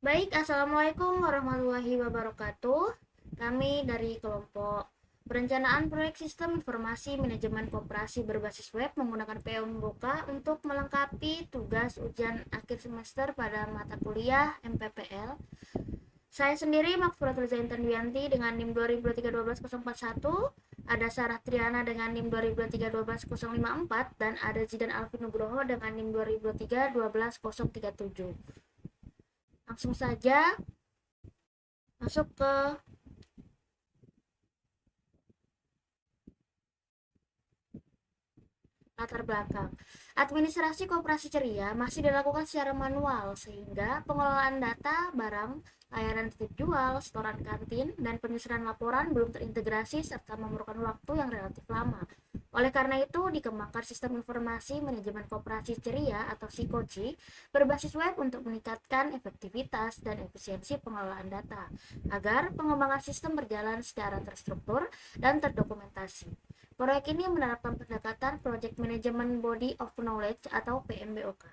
Baik, Assalamualaikum warahmatullahi wabarakatuh. Kami dari kelompok perencanaan proyek sistem informasi manajemen koperasi berbasis web menggunakan PMBOK untuk melengkapi tugas ujian akhir semester pada mata kuliah MPPL. Saya sendiri Makfuratul Zaintan Wiyanti dengan NIM 2023-12041, ada Sarah Triana dengan NIM 2023-12054, dan ada Zidan Alvin Nugroho dengan NIM 2023-12037. Langsung saja masuk ke latar belakang. Administrasi Koperasi Ceria masih dilakukan secara manual sehingga pengelolaan data, barang, layanan titip jual, setoran kantin, dan penyusunan laporan belum terintegrasi serta memerlukan waktu yang relatif lama. Oleh karena itu, dikembangkan sistem informasi manajemen koperasi ceria atau SIKOCI berbasis web untuk meningkatkan efektivitas dan efisiensi pengelolaan data agar pengembangan sistem berjalan secara terstruktur dan terdokumentasi. Proyek ini menerapkan pendekatan Project Management Body of Knowledge atau PMBOK.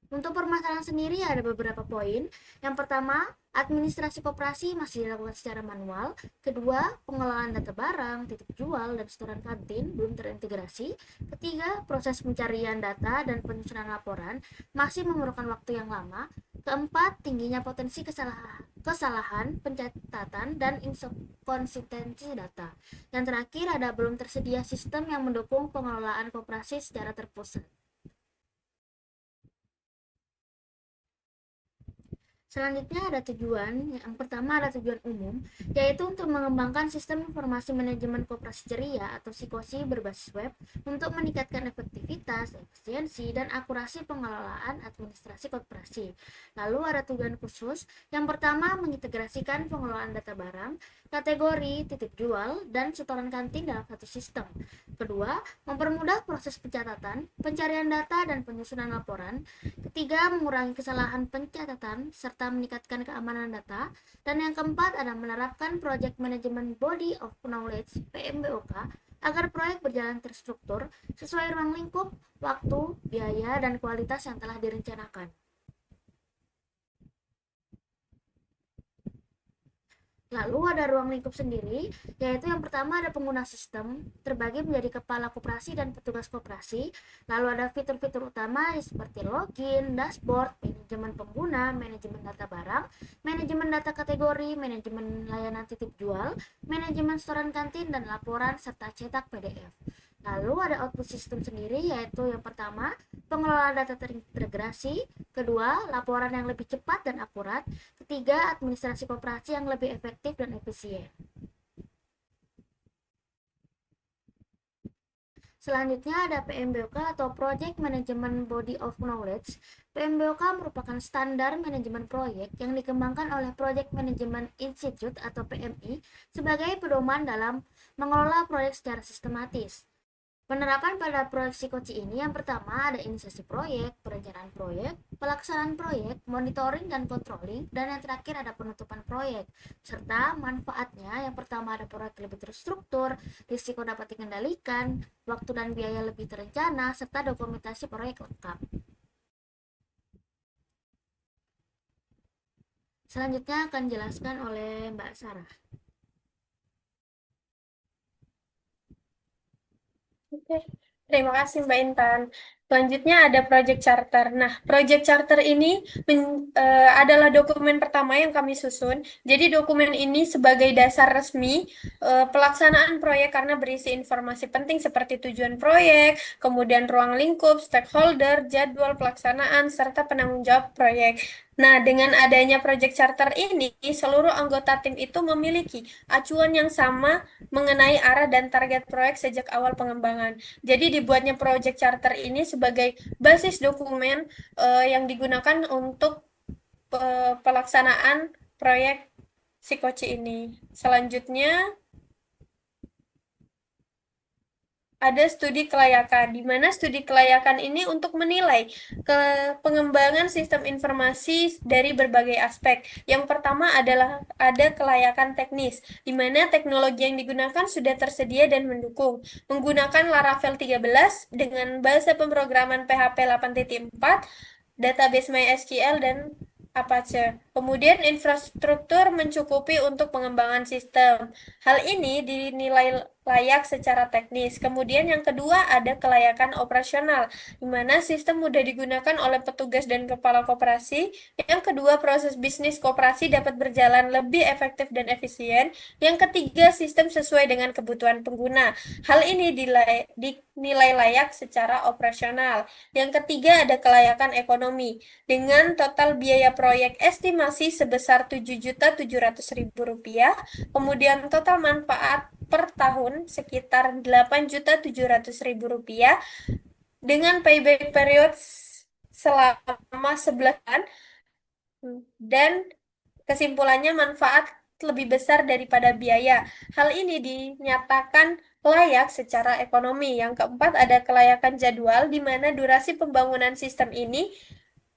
Untuk permasalahan sendiri ada beberapa poin. Yang pertama, administrasi koperasi masih dilakukan secara manual. Kedua, pengelolaan data barang, titip jual, dan setoran kantin belum terintegrasi. Ketiga, proses pencarian data dan penyusunan laporan masih memerlukan waktu yang lama. Keempat, tingginya potensi kesalahan pencatatan dan inkonsistensi data. Yang terakhir, ada belum tersedia sistem yang mendukung pengelolaan koperasi secara terpusat. Selanjutnya ada tujuan. Yang pertama ada tujuan umum, yaitu untuk mengembangkan sistem informasi manajemen koperasi ceria atau SIKOSI berbasis web untuk meningkatkan efektivitas, efisiensi, dan akurasi pengelolaan administrasi koperasi. Lalu ada tujuan khusus. Yang pertama mengintegrasikan pengelolaan data barang, kategori, titip jual, dan setoran kantin dalam satu sistem. Kedua, mempermudah proses pencatatan, pencarian data, dan penyusunan laporan. Ketiga, mengurangi kesalahan pencatatan serta meningkatkan keamanan data. Dan yang keempat ada menerapkan Project Management Body of Knowledge (PMBOK) agar proyek berjalan terstruktur sesuai ruang lingkup, waktu, biaya, dan kualitas yang telah direncanakan. Lalu ada ruang lingkup sendiri, yaitu yang pertama ada pengguna sistem, terbagi menjadi kepala koperasi dan petugas koperasi. Lalu ada fitur-fitur utama seperti login, dashboard, manajemen pengguna, manajemen data barang, manajemen data kategori, manajemen layanan titip jual, manajemen setoran kantin, dan laporan serta cetak PDF. Lalu ada output sistem sendiri, yaitu yang pertama pengelolaan data terintegrasi, kedua laporan yang lebih cepat dan akurat, ketiga administrasi koperasi yang lebih efektif dan efisien. Selanjutnya ada PMBOK atau Project Management Body of Knowledge. PMBOK merupakan standar manajemen proyek yang dikembangkan oleh Project Management Institute atau PMI sebagai pedoman dalam mengelola proyek secara sistematis. Penerapan pada proyek SIKOCI ini yang pertama ada inisiasi proyek, perencanaan proyek, pelaksanaan proyek, monitoring dan controlling, dan yang terakhir ada penutupan proyek. Serta manfaatnya yang pertama ada proyek lebih terstruktur, risiko dapat dikendalikan, waktu dan biaya lebih terencana, serta dokumentasi proyek lengkap. Selanjutnya akan dijelaskan oleh Mbak Sarah. Oke, terima kasih Mbak Intan. Selanjutnya ada Project Charter. Nah, Project Charter ini adalah dokumen pertama yang kami susun. Jadi dokumen ini sebagai dasar resmi pelaksanaan proyek karena berisi informasi penting seperti tujuan proyek, kemudian ruang lingkup, stakeholder, jadwal pelaksanaan, serta penanggung jawab proyek. Nah, dengan adanya Project Charter ini, seluruh anggota tim itu memiliki acuan yang sama mengenai arah dan target proyek sejak awal pengembangan. Jadi dibuatnya Project Charter ini sebagai basis dokumen yang digunakan untuk pelaksanaan proyek Sikoci ini. Selanjutnya ada studi kelayakan, di mana studi kelayakan ini untuk menilai ke pengembangan sistem informasi dari berbagai aspek. Yang pertama adalah ada kelayakan teknis, di mana teknologi yang digunakan sudah tersedia dan mendukung. Menggunakan Laravel 13 dengan bahasa pemrograman PHP 8.4, database MySQL, dan Apache. Kemudian infrastruktur mencukupi untuk pengembangan sistem. Hal ini dinilai layak secara teknis. Kemudian yang kedua ada kelayakan operasional, di mana sistem mudah digunakan oleh petugas dan kepala koperasi. Yang kedua, proses bisnis koperasi dapat berjalan lebih efektif dan efisien. Yang ketiga, sistem sesuai dengan kebutuhan pengguna. Hal ini dinilai layak secara operasional. Yang ketiga ada kelayakan ekonomi, dengan total biaya proyek estimasi sebesar Rp7.700.000, kemudian total manfaat per tahun sekitar Rp8.700.000 dengan payback period selama 11 bulan, dan kesimpulannya manfaat lebih besar daripada biaya. Hal ini dinyatakan layak secara ekonomi. Yang keempat ada kelayakan jadwal, di mana durasi pembangunan sistem ini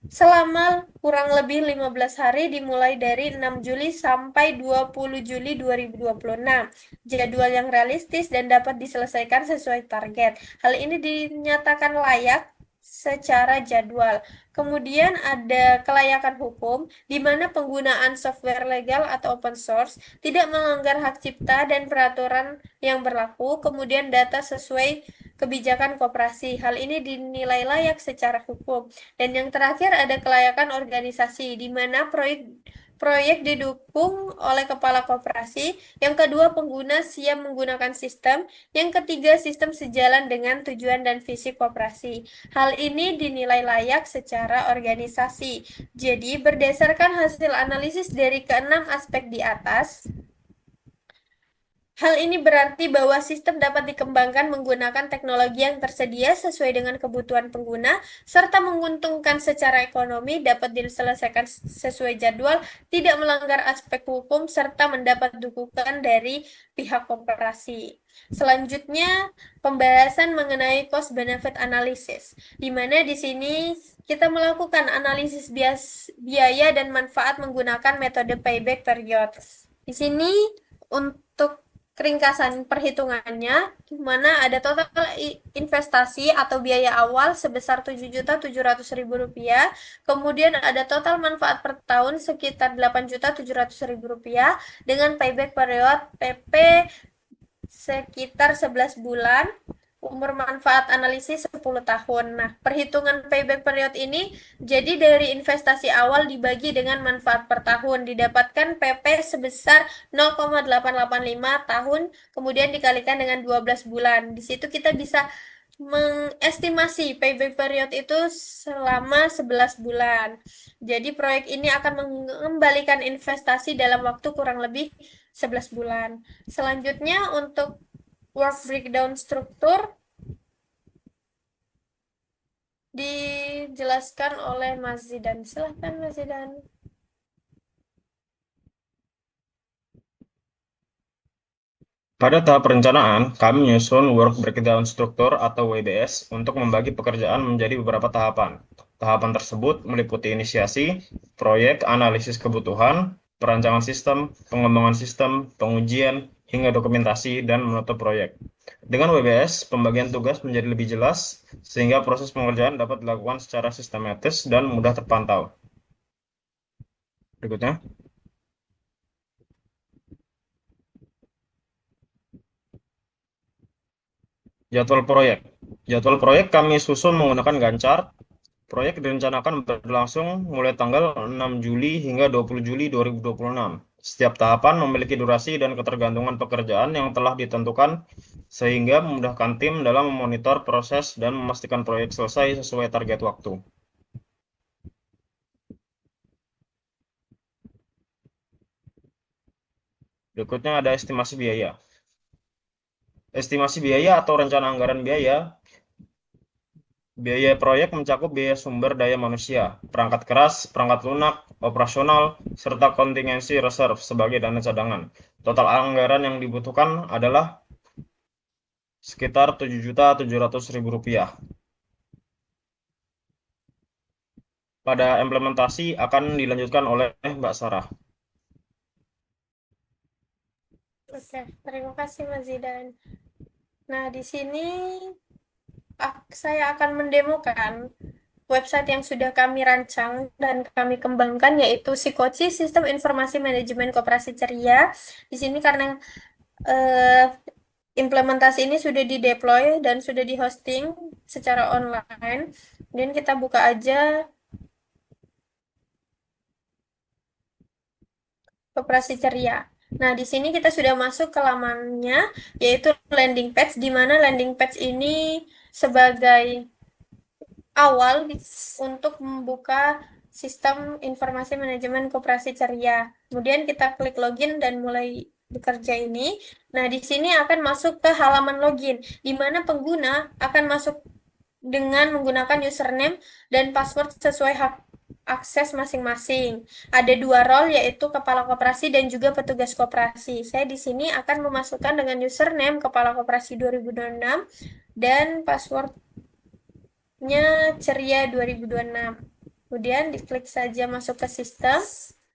selama kurang lebih 15 hari dimulai dari 6 Juli sampai 20 Juli 2026. Jadwal yang realistis dan dapat diselesaikan sesuai target. Hal ini dinyatakan layak secara jadwal. Kemudian ada kelayakan hukum, di mana penggunaan software legal atau open source tidak melanggar hak cipta dan peraturan yang berlaku. Kemudian data sesuai kebijakan koperasi. Hal ini dinilai layak secara hukum. Dan yang terakhir ada kelayakan organisasi, di mana proyek didukung oleh kepala koperasi. Yang kedua, pengguna siap menggunakan sistem. Yang ketiga, sistem sejalan dengan tujuan dan visi koperasi. Hal ini dinilai layak secara organisasi. Jadi, berdasarkan hasil analisis dari keenam aspek di atas, hal ini berarti bahwa sistem dapat dikembangkan menggunakan teknologi yang tersedia sesuai dengan kebutuhan pengguna, serta menguntungkan secara ekonomi, dapat diselesaikan sesuai jadwal, tidak melanggar aspek hukum, serta mendapat dukungan dari pihak koperasi. Selanjutnya, pembahasan mengenai cost benefit analysis, di mana di sini kita melakukan analisis biaya dan manfaat menggunakan metode payback period. Di sini untuk ringkasan perhitungannya, di mana ada total investasi atau biaya awal sebesar Rp7.700.000, kemudian ada total manfaat per tahun sekitar Rp8.700.000 dengan payback period PP sekitar 11 bulan, umur manfaat analisis 10 tahun. Nah, perhitungan payback period ini jadi dari investasi awal dibagi dengan manfaat per tahun, didapatkan PP sebesar 0,885 tahun, kemudian dikalikan dengan 12 bulan. Di situ kita bisa mengestimasi payback period itu selama 11 bulan. Jadi proyek ini akan mengembalikan investasi dalam waktu kurang lebih 11 bulan. Selanjutnya untuk work breakdown struktur dijelaskan oleh Mas Zidan. Silahkan Mas Zidan. Pada tahap perencanaan, kami menyusun Work Breakdown Struktur atau WBS untuk membagi pekerjaan menjadi beberapa tahapan. Tahapan tersebut meliputi inisiasi, proyek, analisis kebutuhan, perancangan sistem, pengembangan sistem, pengujian, hingga dokumentasi dan menutup proyek. Dengan WBS, pembagian tugas menjadi lebih jelas, sehingga proses pengerjaan dapat dilakukan secara sistematis dan mudah terpantau. Berikutnya. Jadwal proyek. Jadwal proyek kami susun menggunakan Gantt. Proyek direncanakan berlangsung mulai tanggal 6 Juli hingga 20 Juli 2026. Setiap tahapan memiliki durasi dan ketergantungan pekerjaan yang telah ditentukan, sehingga memudahkan tim dalam memonitor proses dan memastikan proyek selesai sesuai target waktu. Berikutnya ada estimasi biaya. Estimasi biaya atau rencana anggaran biaya. Biaya proyek mencakup biaya sumber daya manusia, perangkat keras, perangkat lunak, operasional, serta kontingensi reserve sebagai dana cadangan. Total anggaran yang dibutuhkan adalah sekitar Rp7.700.000. Pada implementasi akan dilanjutkan oleh Mbak Sarah. Oke, terima kasih Mas Zidan. Nah, di sini saya akan mendemokan website yang sudah kami rancang dan kami kembangkan, yaitu Sikoci, Sistem Informasi Manajemen Koperasi Ceria. Di sini karena eh, implementasi ini sudah di-deploy dan sudah di-hosting secara online. Dan kita buka aja Koperasi Ceria. Nah, di sini kita sudah masuk ke lamannya, yaitu landing page, di mana landing page ini sebagai awal untuk membuka sistem informasi manajemen koperasi ceria. Kemudian kita klik login dan mulai bekerja ini. Nah, di sini akan masuk ke halaman login, di mana pengguna akan masuk dengan menggunakan username dan password sesuai hak akses masing-masing. Ada dua role, yaitu kepala koperasi dan juga petugas koperasi. Saya di sini akan memasukkan dengan username kepala koperasi 2026 dan password Ceria 2026. Kemudian diklik saja masuk ke sistem.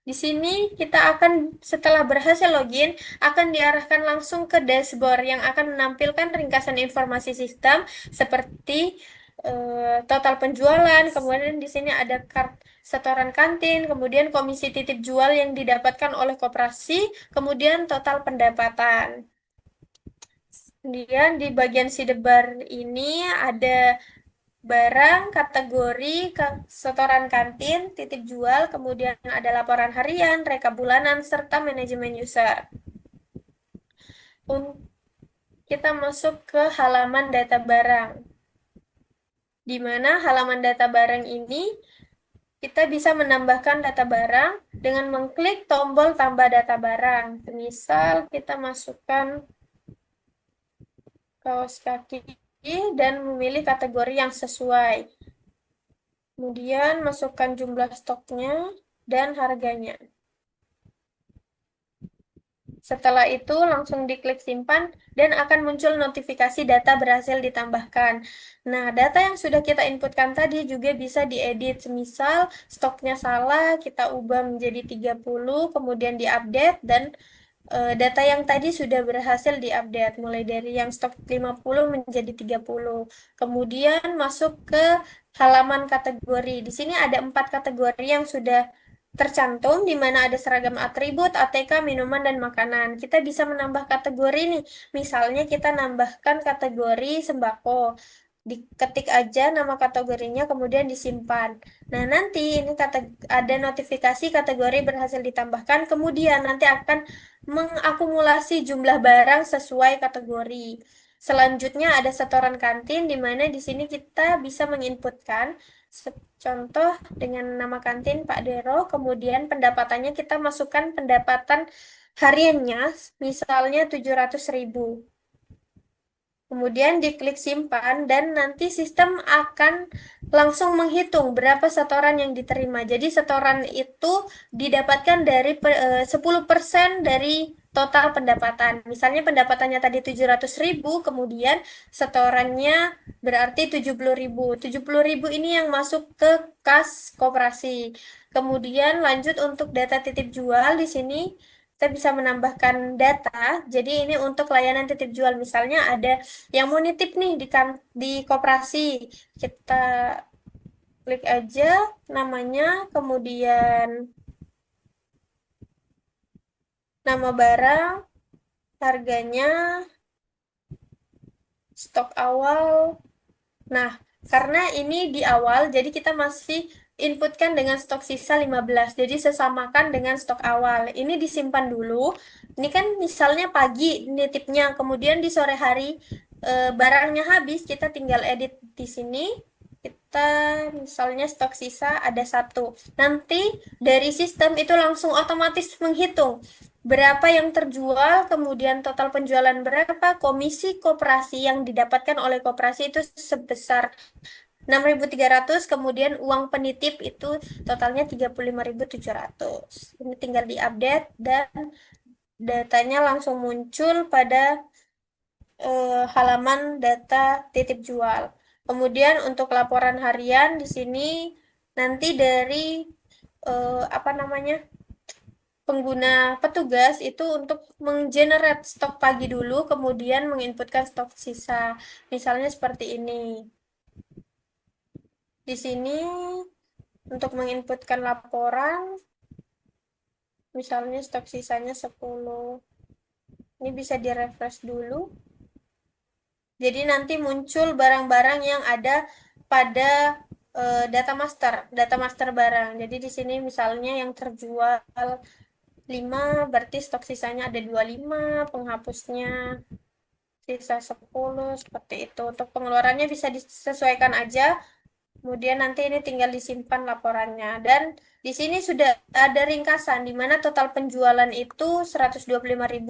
Di sini kita akan setelah berhasil login akan diarahkan langsung ke dashboard yang akan menampilkan ringkasan informasi sistem seperti total penjualan, kemudian di sini ada setoran kantin, kemudian komisi titip jual yang didapatkan oleh koperasi, kemudian total pendapatan. Kemudian di bagian sidebar ini ada barang, kategori, setoran kantin, titip jual, kemudian ada laporan harian, rekap bulanan, serta manajemen user. Kita masuk ke halaman data barang, di mana halaman data barang ini kita bisa menambahkan data barang dengan mengklik tombol tambah data barang. Misal kita masukkan kaos kaki dan memilih kategori yang sesuai. Kemudian masukkan jumlah stoknya dan harganya. Setelah itu langsung diklik simpan dan akan muncul notifikasi data berhasil ditambahkan. Nah, data yang sudah kita inputkan tadi juga bisa diedit. Semisal stoknya salah, kita ubah menjadi 30, kemudian diupdate dan data yang tadi sudah berhasil diupdate, mulai dari yang stok 50 menjadi 30. Kemudian masuk ke halaman kategori. Di sini ada 4 kategori yang sudah tercantum, di mana ada seragam atribut, ATK, minuman, dan makanan. Kita bisa menambah kategori nih. Misalnya kita nambahkan kategori sembako. Diketik aja nama kategorinya, kemudian disimpan. Nah, nanti ini ada notifikasi kategori berhasil ditambahkan, kemudian nanti akan mengakumulasi jumlah barang sesuai kategori. Selanjutnya ada setoran kantin, di mana di sini kita bisa menginputkan contoh dengan nama kantin Pak Dero, kemudian pendapatannya kita masukkan pendapatan hariannya, misalnya 700.000. Kemudian diklik simpan dan nanti sistem akan langsung menghitung berapa setoran yang diterima. Jadi setoran itu didapatkan dari 10% dari total pendapatan. Misalnya pendapatannya tadi 700.000, kemudian setorannya berarti 70.000. 70.000 ini yang masuk ke kas koperasi. Kemudian lanjut untuk data titip jual, di sini kita bisa menambahkan data. Jadi ini untuk layanan titip jual. Misalnya ada yang mau nitip nih di koperasi, kita klik aja namanya, kemudian nama barang, harganya, stok awal. Nah, karena ini di awal, jadi kita masih inputkan dengan stok sisa 15. Jadi sesamakan dengan stok awal. Ini disimpan dulu. Ini kan misalnya pagi nitipnya, kemudian di sore hari barangnya habis, kita tinggal edit di sini. Kita misalnya stok sisa ada 1. Nanti dari sistem itu langsung otomatis menghitung berapa yang terjual, kemudian total penjualan berapa, komisi koperasi yang didapatkan oleh koperasi itu sebesar 6.300, kemudian uang penitip itu totalnya 35.700. Ini tinggal diupdate dan datanya langsung muncul pada halaman data titip jual. Kemudian untuk laporan harian di sini nanti dari apa namanya, pengguna petugas itu untuk menggenerate stok pagi dulu, kemudian menginputkan stok sisa. Misalnya seperti ini. Di sini untuk menginputkan laporan, misalnya stok sisanya 10. Ini bisa di-refresh dulu. Jadi nanti muncul barang-barang yang ada pada data master barang. Jadi di sini misalnya yang terjual 5, berarti stok sisanya ada 25, penghapusnya sisa 10, seperti itu. Untuk pengeluarannya bisa disesuaikan aja. Kemudian nanti ini tinggal disimpan laporannya. Dan di sini sudah ada ringkasan di mana total penjualan itu 125.000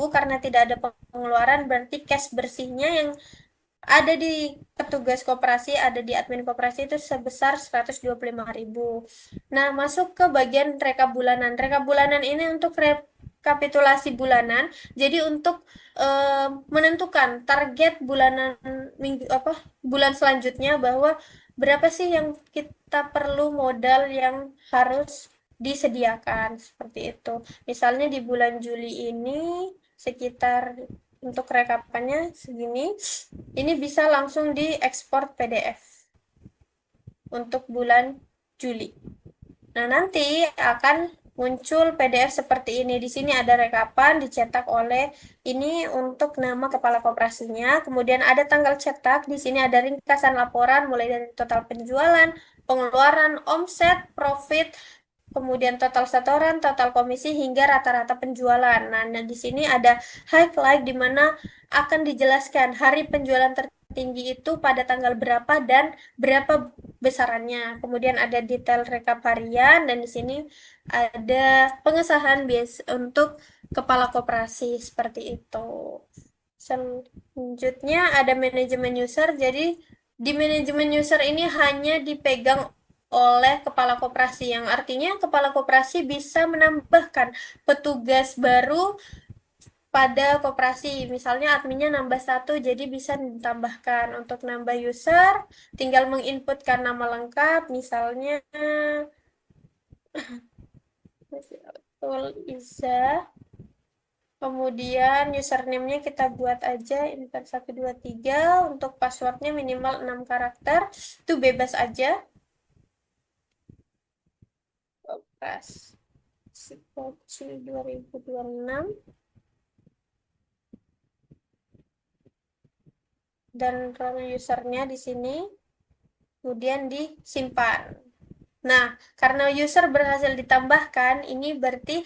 karena tidak ada pengeluaran, berarti cash bersihnya yang ada di petugas koperasi, ada di admin koperasi itu sebesar 125.000. Nah, masuk ke bagian rekap bulanan. Rekap bulanan ini untuk rekapitulasi bulanan. Jadi untuk menentukan target bulanan minggu apa bulan selanjutnya, bahwa berapa sih yang kita perlu modal yang harus disediakan seperti itu. Misalnya di bulan Juli ini sekitar, untuk rekapannya segini, ini bisa langsung diekspor PDF untuk bulan Juli. Nah, nanti akan muncul PDF seperti ini. Di sini ada rekapan dicetak oleh ini untuk nama kepala koperasinya. Kemudian ada tanggal cetak. Di sini ada ringkasan laporan mulai dari total penjualan, pengeluaran, omset, profit, kemudian total setoran, total komisi, hingga rata-rata penjualan. Nah, di sini ada highlight di mana akan dijelaskan hari penjualan tertinggi itu pada tanggal berapa dan berapa besarannya. Kemudian ada detail rekap harian, dan di sini ada pengesahan bias untuk kepala koperasi seperti itu. Selanjutnya ada manajemen user. Jadi di manajemen user ini hanya dipegang oleh kepala koperasi, yang artinya kepala koperasi bisa menambahkan petugas baru pada koperasi. Misalnya adminnya nambah 1, jadi bisa ditambahkan. Untuk nambah user, tinggal menginputkan nama lengkap, misalnya Iza. Kemudian username-nya kita buat aja intan123. Untuk passwordnya minimal 6 karakter. Itu bebas aja. Pas Sikoci 2026. Dan role usernya di sini. Kemudian disimpan. Nah, karena user berhasil ditambahkan, ini berarti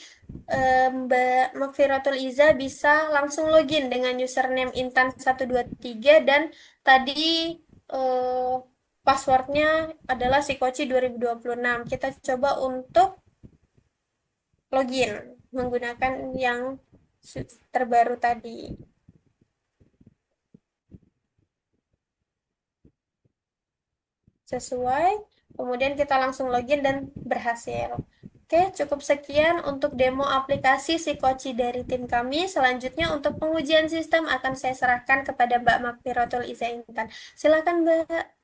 Mbak Makfiratul Iza bisa langsung login dengan username intan123, dan tadi eh, passwordnya adalah sikoci2026. Kita coba untuk login menggunakan yang terbaru tadi. Sesuai, kemudian kita langsung login dan berhasil. Oke, cukup sekian untuk demo aplikasi Sikoci dari tim kami. Selanjutnya untuk pengujian sistem akan saya serahkan kepada Mbak Makfiratul Iza Intan. Silakan, Mbak.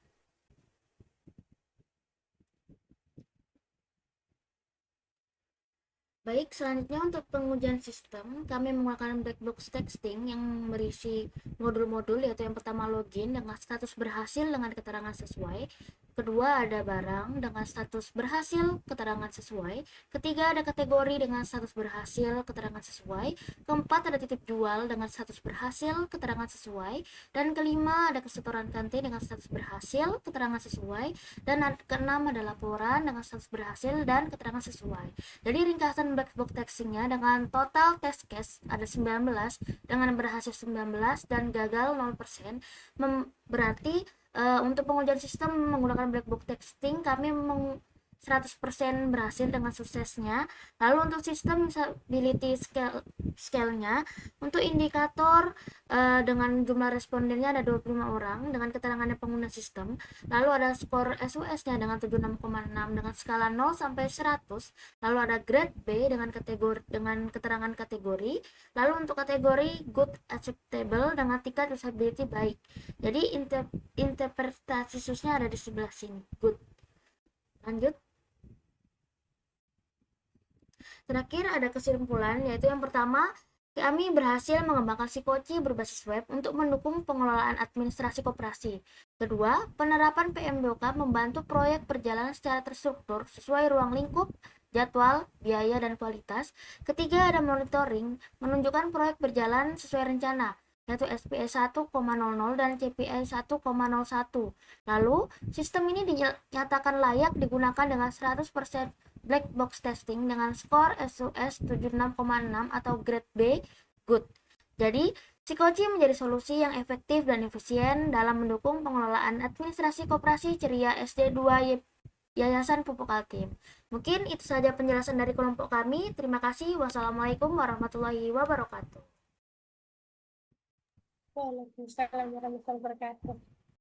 Baik, selanjutnya untuk pengujian sistem, kami menggunakan black box texting yang berisi modul-modul, yaitu yang pertama login dengan status berhasil dengan keterangan sesuai, kedua ada barang dengan status berhasil keterangan sesuai, ketiga ada kategori dengan status berhasil keterangan sesuai, keempat ada titip jual dengan status berhasil keterangan sesuai, dan kelima ada kesetoran kantin dengan status berhasil keterangan sesuai, dan keenam ada laporan dengan status berhasil dan keterangan sesuai. Jadi ringkasan black box textingnya dengan total test case ada 19, dengan berhasil 19 dan gagal 0%. Berarti untuk pengujian sistem menggunakan black box texting kami 100% berhasil dengan suksesnya. Lalu untuk sistem usability scale-nya, untuk indikator dengan jumlah respondennya ada 25 orang dengan keterangannya pengguna sistem. Lalu ada skor SUS-nya dengan 76,6 dengan skala 0 sampai 100. Lalu ada grade B dengan keterangan kategori. Lalu untuk kategori good acceptable dengan tingkat usability baik. Jadi interpretasi SUS-nya ada di sebelah sini. Good. Lanjut. Terakhir ada kesimpulan, yaitu yang pertama, kami berhasil mengembangkan Psikoci berbasis web untuk mendukung pengelolaan administrasi koperasi. Kedua, penerapan PM2K membantu proyek berjalan secara terstruktur sesuai ruang lingkup, jadwal, biaya, dan kualitas. Ketiga, ada monitoring menunjukkan proyek berjalan sesuai rencana, yaitu SPE 1,00 dan CPI 1,01. Lalu, sistem ini dinyatakan layak digunakan dengan 100% black box testing dengan skor SUS 76,6 atau grade B, good. Jadi, Psikoci menjadi solusi yang efektif dan efisien dalam mendukung pengelolaan administrasi koperasi ceria SD2 Yayasan Pupuk Altim. Mungkin itu saja penjelasan dari kelompok kami. Terima kasih. Wassalamualaikum warahmatullahi wabarakatuh. Waalaikumsalam warahmatullahi wabarakatuh.